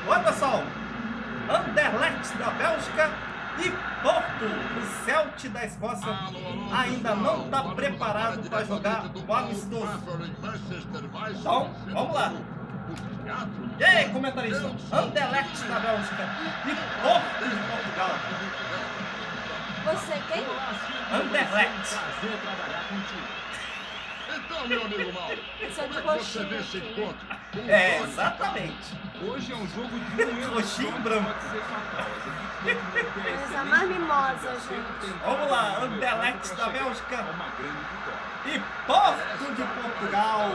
Oi, pessoal. Anderlecht da Bélgica e Porto, o Celtic da Escócia, ainda não está preparado para jogar o amistoso. Então, vamos lá. E aí, comentarista? Anderlecht da Bélgica e Porto de Portugal. Você quem? Anderlecht. Então, meu amigo Mauro, Sou de como é que você coxinha vê esse aqui. encontro? É, exatamente. Hoje é um jogo de um erro Roxinho só e que branco. pode ser fatal. As equipes têm que manter a Coisa excelente mais nível de mimosa, acerto, gente. tentando Vamos lá, chegar no Anderlecht resultado da pra Bélgica. chegar a uma grande vitória. E Porto de Portugal.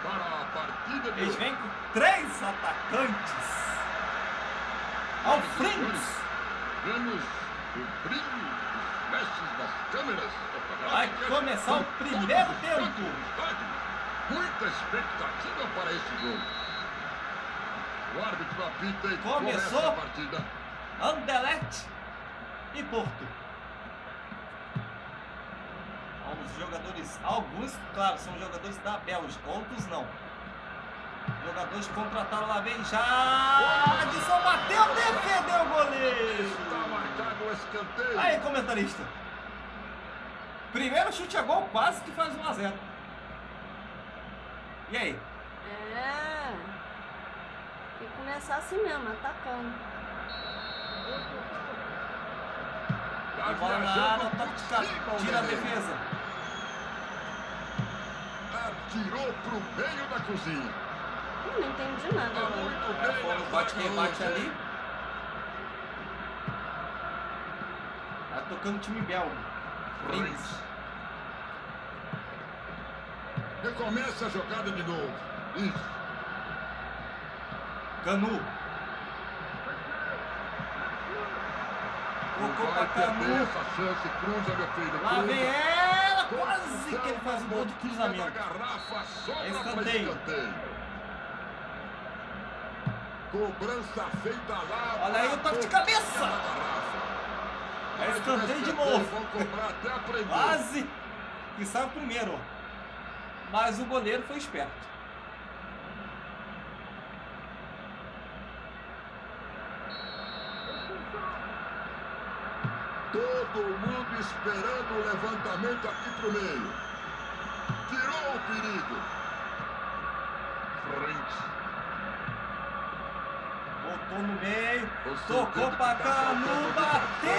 Para a partida de Eles hoje. vêm com 3 atacantes. Ao frente. Vemos o brilho dos flashes das câmeras. Vai começar o primeiro tempo. Muita expectativa para esse jogo. O árbitro apita e Começou. começa a partida. Anderlecht e Porto. Os jogadores, alguns, claro, são jogadores da Bélgica, outros não. Jogadores contrataram lá, vem já. Adson bateu, defendeu o goleiro. Está marcado o escanteio. Aí, comentarista. Primeiro chute a gol, quase que faz 1 a 0. E aí? É. Tem que começar assim mesmo, atacando. Tá Bola na viajando área, por tática, cima, tira a Nenê. defesa. Atirou pro meio da cozinha. Não entendi nada. Tá Agora. muito É, bem. foi no bate-rebate ali. Tá tocando o time belga. Frings. Recomeça a jogada de novo. Isso. Canu. Tocou pra Vai perder Canu. essa chance. Cruza, meu filho. Lá cruza. vem ela. Quase que ele faz o gol de Da cruzamento. garrafa, sobra pra Escanteio. escanteio. Cobrança feita lá. Olha aí o toque de cabeça. Na garrafa. É Mais escanteio um de novo. Vão cobrar até aprender. Quase que saiu primeiro. Ó. Mas o goleiro foi esperto. Todo mundo esperando o levantamento aqui pro meio. Tirou o perigo. Frente. Botou no meio. Você Tocou tem pra que Canu. dar Bateu.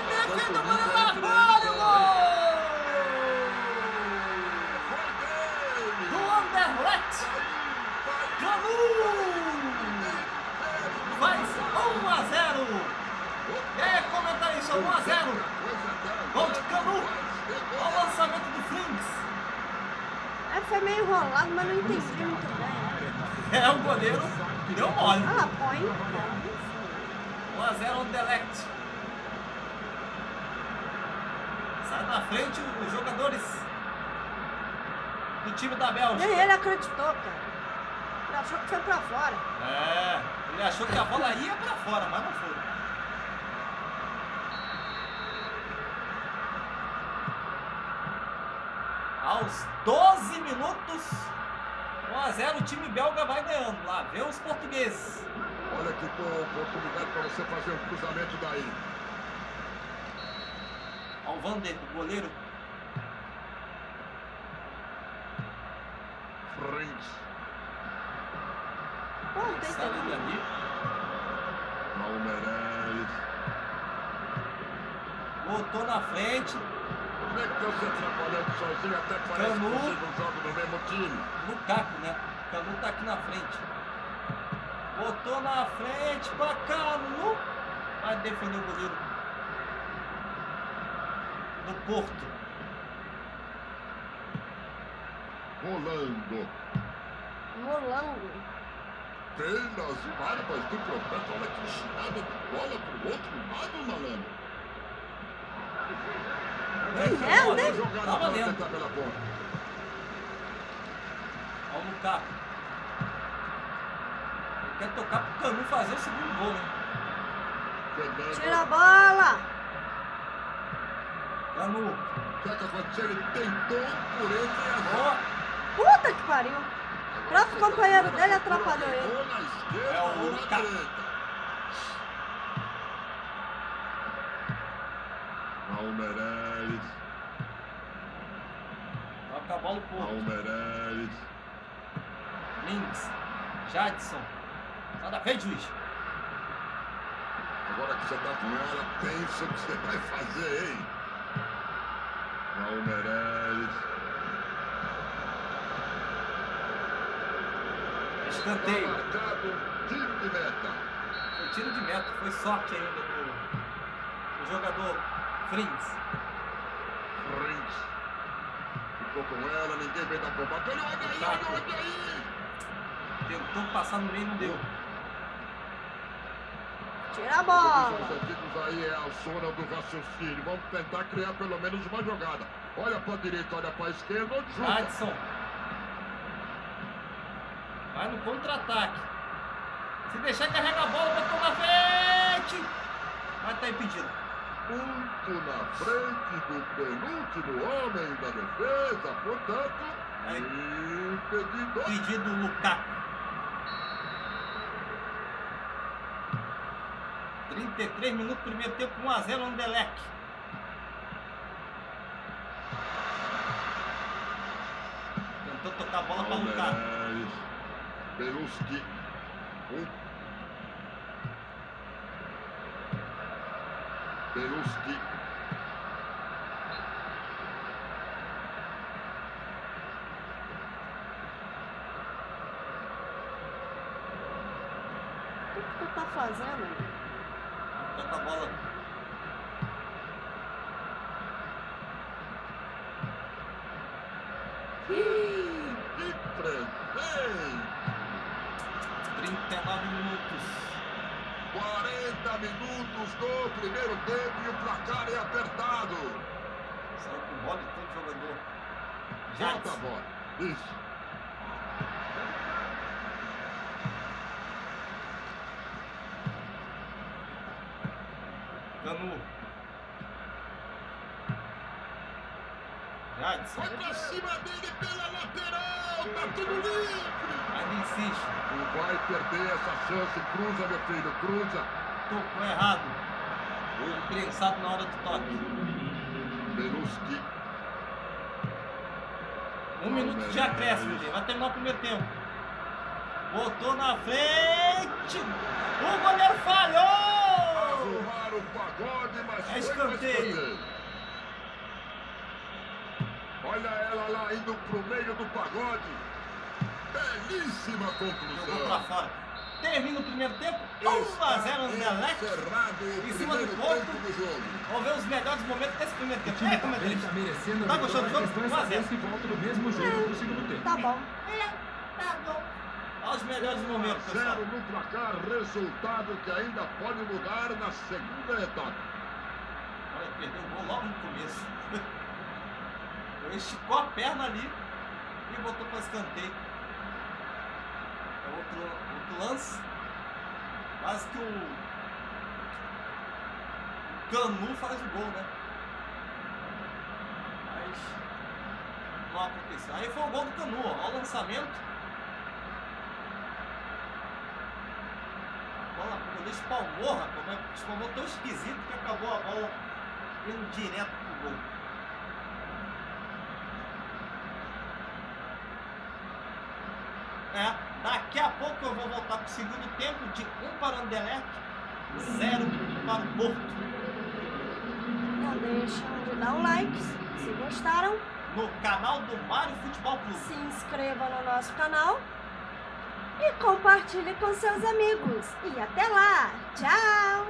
Defendeu o goleiro Todo mundo lá fora. entra, Gol! Foi dele. Do Anderlecht. Canu. Faz 1 a 0. É, comentarista, 1 a 0. Gol de Canu. Olha o lançamento do Flings. É, foi meio enrolado, mas não entendi muito bem. É, o goleiro deu mole. Ah, põe. 1 a 0 Anderlecht. Sai da frente os jogadores do time da Bélgica. Nem ele acreditou, cara. Ele achou que foi pra fora. É, ele achou que a bola ia pra fora, mas não foi. Aos 12 minutos, 1 a 0, o time belga vai ganhando. Lá vem os portugueses. Olha que boa oportunidade para você fazer um cruzamento daí. Olha o Vander, o goleiro. Frente. Pô, não tem Sai tempo. dali. Palmeiras. Botou na frente. Como é que você trabalhando sozinho até parece Canu. que vocês não jogam no mesmo time? Lukaku, né? Canu tá aqui na frente. Botou na frente pra Canu. Vai defender o goleiro do Porto. Rolando. Molango. Pelas barbas do profeta, olha que chinada de bola pro outro lado, malandro. merda, hein? Jogada Tá para valendo. tentar pela ponta. Olha o Lukaku. Ele quer tocar pro Canu fazer o segundo gol, né? Fernando. Tira a bola. Canu. O que é que aconteceu? Ele tentou por entre as Ó, Puta que pariu. O próprio companheiro dele atrapalhou ele. Ou na esquerda É o ou na Lukaku. direita. Raul Meireles. Toca a bola pro Raul Meireles. Links. Jadson. Sai da frente, juiz. Agora que você tá com ela, pensa o que você vai fazer, hein? Raul Meireles. Escanteio. Tá marcado, tiro de meta. Foi tiro de meta. Foi sorte ainda do jogador Frings. Rins. Ficou com ela, ninguém veio dar combate. Olha aí! Tentou passar no meio e não deu. Tira a bola. Os objetivos aí é a zona do raciocínio. Vamos tentar criar pelo menos uma jogada. Olha pra direita, olha pra esquerda, onde chuta. Jadson. Vai no contra-ataque. Se deixar carregar a bola, vai tomar frente. Mas tá impedido. Muito na frente do penúltimo homem da defesa, portanto, Aí. impedido. Pedido Lukaku. 33 minutos, primeiro tempo, 1 a 0 Anderlecht. Tentou tocar a bola para Lukaku. Beluski. Beluski. O que tu tá fazendo? Toca a bola. Que presente! 39 minutos. 40 minutos do primeiro tempo e o placar é apertado. Saiu com bola e todo jogador. Volta a Jadson. bola. Isso. Canu. Jadson. Vai pra cima dele pela lateral. Tá tudo livre. Ainda insiste. Não vai perder essa chance. Cruza, meu filho. Cruza. Tocou errado. Prensado na hora do toque. Beluski. 1 minuto de acréscimo, gente. Vai terminar o primeiro tempo. Botou na frente. O goleiro falhou. Arrumaram o pagode, mas É foi pra escanteio. Olha ela lá indo pro meio do pagode. Belíssima Jogou pra conclusão. fora. Termina o primeiro tempo. 1 a 0 Anderlecht. Encerrado o Em cima do primeiro Porto. tempo do jogo. Vamos ver os melhores momentos desse primeiro O tempo. time É, como é também que tá merecendo Tá a gostando do vitória. jogo? A questão é 1 a 0. saber se volta do mesmo jeito pro segundo tempo. Tá bom. Tá bom. Olha os melhores momentos, pessoal. 0 no placar, resultado que ainda pode mudar na segunda etapa. Olha, perdeu o gol logo no começo. Ele esticou a perna ali e botou para escanteio. É outro lance. Quase que o Canu faz o gol, né? Mas não aconteceu. Aí foi o gol do Canu, ó. Olha o lançamento. A bola quando espalmou, rapaz, mas espalmou tão esquisito que acabou a bola indo direto pro gol. Daqui a pouco eu vou voltar para o segundo tempo de 1 para o Anderlecht, 0 para o Porto. Não deixam de dar um like se gostaram. No canal do Mário Futebol Clube. Se inscreva no nosso canal e compartilhe com seus amigos. E até lá. Tchau!